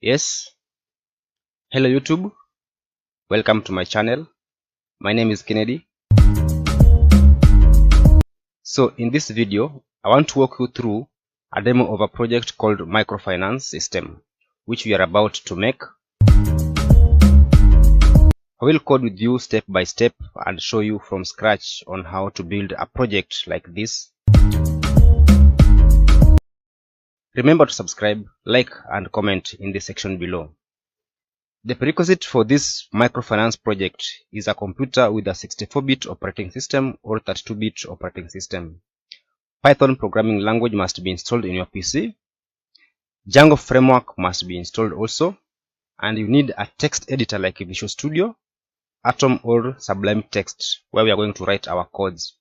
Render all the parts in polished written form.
Yes, hello YouTube, welcome to my channel. My name is Kennedy. So in this video, I want to walk you through a demo of a project called microfinance system, which we are about to make. I will code with you step by step and show you from scratch on how to build a project like this. Remember to subscribe, like and comment in the section below. The prerequisite for this microfinance project is a computer with a 64-bit operating system or 32-bit operating system. Python programming language must be installed in your PC. Django Framework must be installed also. And you need a text editor like Visual Studio, Atom or Sublime Text, where we are going to write our codes.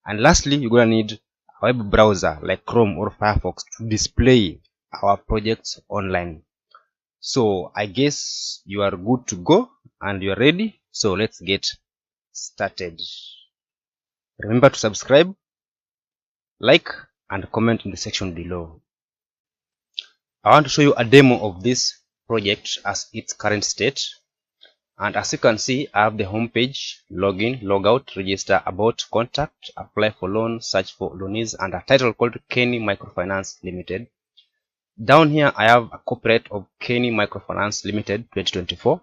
And lastly, you're going to need a web browser like Chrome or Firefox to display our projects online. So I guess you are good to go and you are ready. So let's get started. Remember to subscribe, like and comment in the section below. I want to show you a demo of this project as its current state. And as you can see, I have the home page, login, logout, register, about, contact, apply for loan, search for loanees, and a title called Kenny Microfinance Limited. Down here, I have a copyright of Kenny Microfinance Limited 2024,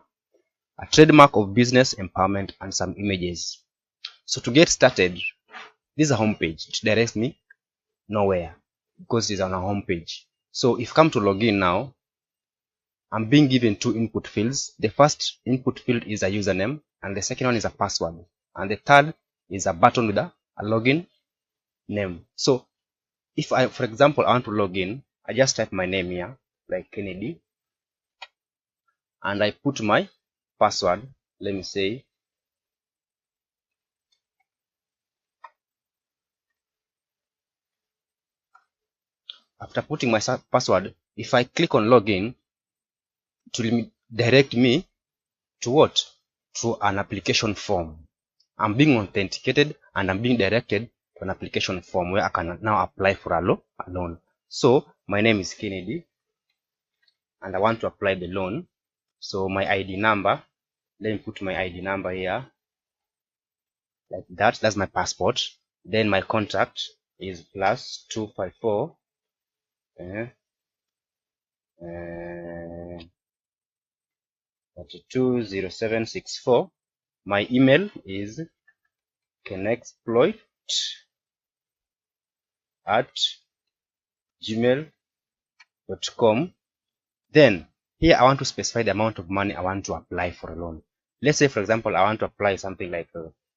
a trademark of business empowerment, and some images. So to get started, this is a home page. It directs me nowhere because it is on a home page. So if I come to login now, I'm being given two input fields. The first input field is a username, and the second one is a password, and the third is a button with a login name. So if I, for example, I want to log in, I just type my name here, like Kennedy, and I put my password. Let me say after putting my password, if I click on login, it will direct me to what? To an application form. I'm being authenticated and I'm being directed to an application form where I can now apply for a loan. So my name is Kennedy and I want to apply the loan. So my ID number, let me put my ID number here like that. That's my passport. Then my contact is +254 320764. My email is kenexploit@gmail.com. Then here I want to specify the amount of money I want to apply for a loan. Let's say, for example, I want to apply something like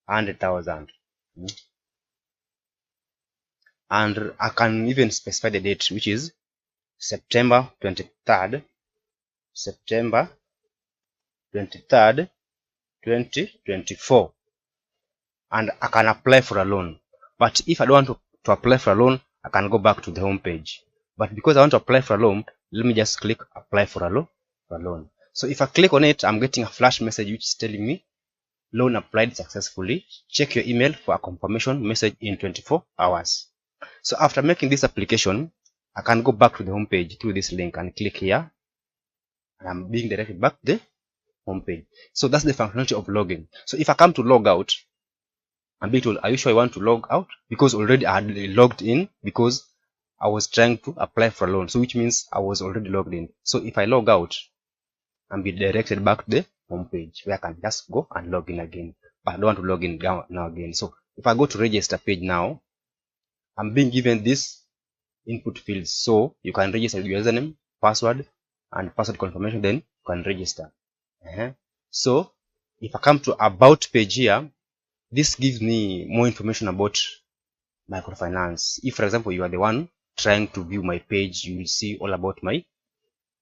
100,000. And I can even specify the date, which is September 23rd, 2024. And I can apply for a loan. But if I don't want to apply for a loan, I can go back to the home page. But because I want to apply for a loan, let me just click apply for a loan. So if I click on it, I'm getting a flash message which is telling me loan applied successfully. Check your email for a confirmation message in 24 hours. So after making this application, I can go back to the home page through this link and click here. And I'm being directed back to the home page. So that's the functionality of login. So if I come to log out, I'm being told, are you sure you want to log out? Because already I had logged in because I was trying to apply for a loan. So which means I was already logged in. So if I log out, I'm being directed back to the home page where I can just go and log in again. But I don't want to log in now again. So if I go to register page now, I'm being given this input fields. So you can register your username, password, and password confirmation, then you can register. So if I come to about page here, this gives me more information about microfinance. If, for example, you are the one trying to view my page, you will see all about my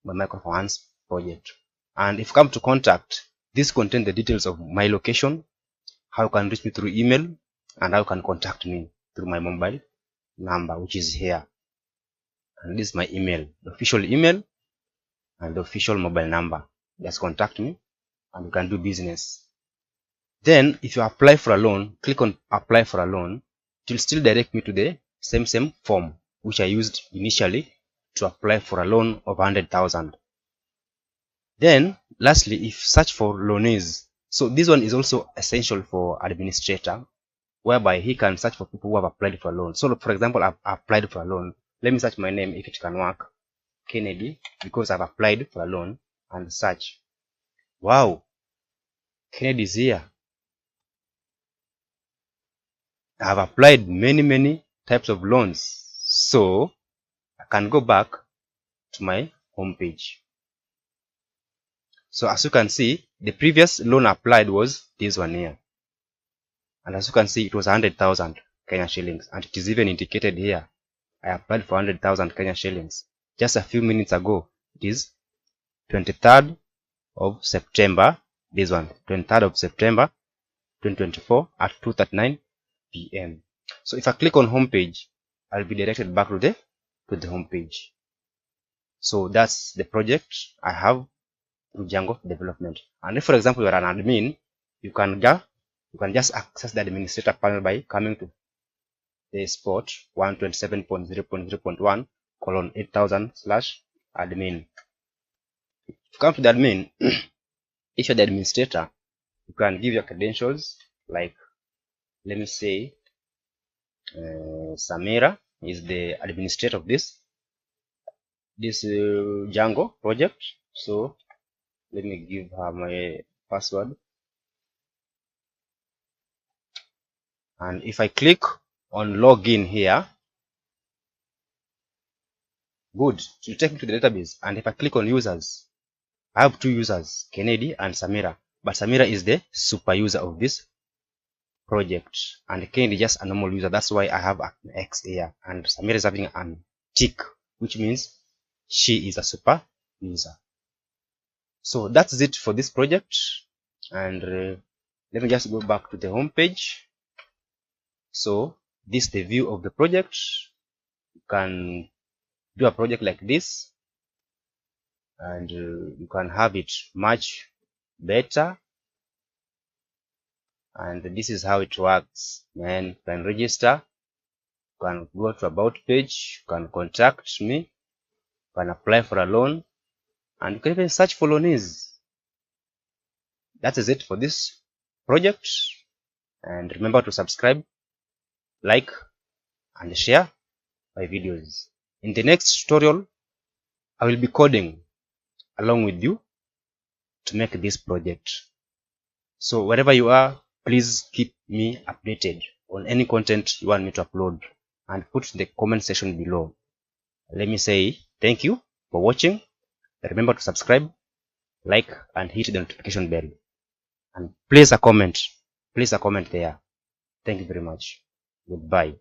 microfinance project. And if you come to contact, this contains the details of my location, how you can reach me through email, and how you can contact me through my mobile number, which is here. And this is my email, the official email and the official mobile number. Just contact me and you can do business. Then if you apply for a loan, click on apply for a loan. It will still direct me to the same form which I used initially to apply for a loan of 100,000. Then lastly, if search for loanees. So this one is also essential for administrator, whereby he can search for people who have applied for a loan. So for example, I've applied for a loan. Let me search my name if it can work. Kennedy, because I've applied for a loan, and search. Wow, Kennedy is here. I have applied many types of loans. So I can go back to my home page. So as you can see, the previous loan applied was this one here. And as you can see, it was 100,000 Kenya shillings. And it is even indicated here. I applied for 100,000 Kenya shillings. Just a few minutes ago, it is 23rd of September. This one, 23rd of September 2024 at 2:39 p.m. So if I click on home page, I'll be directed back to the home page. So that's the project I have through Django development. And if, for example, you are an admin, you can just access the administrator panel by coming to the spot 127.0.0.1 :8000/admin. If you come to the admin, if you're the administrator, you can give your credentials, like, let me say, Samira is the administrator of this Django project. So let me give her my password. And if I click on login here, good, it will take me to the database. And if I click on users, I have two users, Kennedy and Samira. But Samira is the super user of this project, and Kennedy is just a normal user. That's why I have an X here, and Samira is having an tick, which means she is a super user. So that's it for this project. And let me just go back to the home page. So this is the view of the project. You can do a project like this, and you can have it much better. And this is how it works. Man, you can register, you can go to about page, you can contact me, you can apply for a loan, and you can even search for loanees. That is it for this project. And remember to subscribe, like, and share my videos. In the next tutorial, I will be coding along with you to make this project. So wherever you are, please keep me updated on any content you want me to upload, and put in the comment section below. Let me say thank you for watching. Remember to subscribe, like, and hit the notification bell, and place a comment there. Thank you very much. Goodbye.